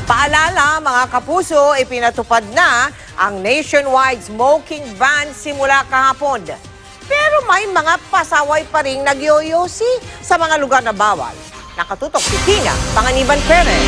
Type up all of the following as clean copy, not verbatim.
Paalala mga kapuso, ipinatupad na ang nationwide smoking ban simula kahapon. Pero may mga pasaway pa ring nagyoyosi sa mga lugar na bawal. Nakatutok si Tina Panganiban Perez.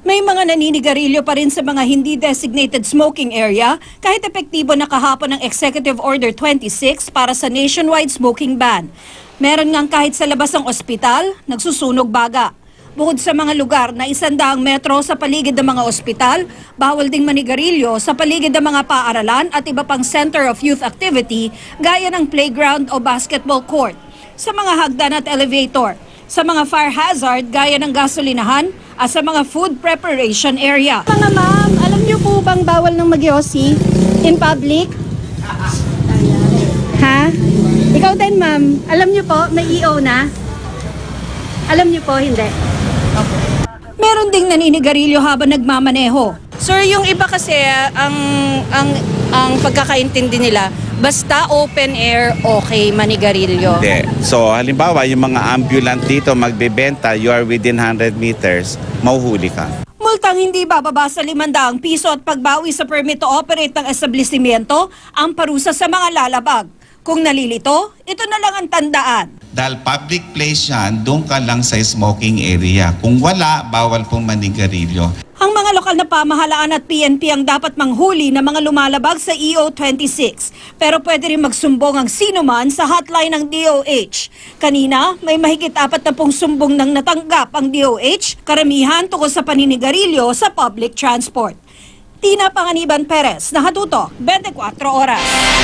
May mga naninigarilyo pa rin sa mga hindi designated smoking area kahit epektibo na kahapon ng Executive Order 26 para sa nationwide smoking ban. Meron ngang kahit sa labas ng ospital, nagsusunog baga. Bukod sa mga lugar na 100 metro sa paligid ng mga ospital, bawal ding manigarilyo sa paligid ng mga paaralan at iba pang center of youth activity gaya ng playground o basketball court. Sa mga hagdan at elevator, sa mga fire hazard gaya ng gasolinahan at sa mga food preparation area. Mga ma'am, alam niyo po bang bawal ng magyosi in public? Ha? Ikaw din ma'am, alam niyo po may EO na? Alam niyo po, hindi. Meron ding naninigarilyo habang nagmamaneho. Sir, yung iba kasi ang pagkakaintindi nila, basta open air, okay, manigarilyo. Hindi. So, halimbawa, yung mga ambulant dito magbebenta, you are within 100 meters, mauhuli ka. Multang hindi bababa sa 500 piso at pagbawi sa permit to operate ng establishmento ang parusa sa mga lalabag. Kung nalilito, ito na lang ang tandaan. Dahil public place yan, doon ka lang sa smoking area. Kung wala, bawal pong manigarilyo. Ang mga lokal na pamahalaan at PNP ang dapat manghuli ng mga lumalabag sa EO 26. Pero pwede rin magsumbong ang sino man sa hotline ng DOH. Kanina, may mahigit 40 sumbong nang natanggap ang DOH, karamihan tungkol sa paninigarilyo sa public transport. Tina Panganiban Perez, Nakatutok, 24 Oras.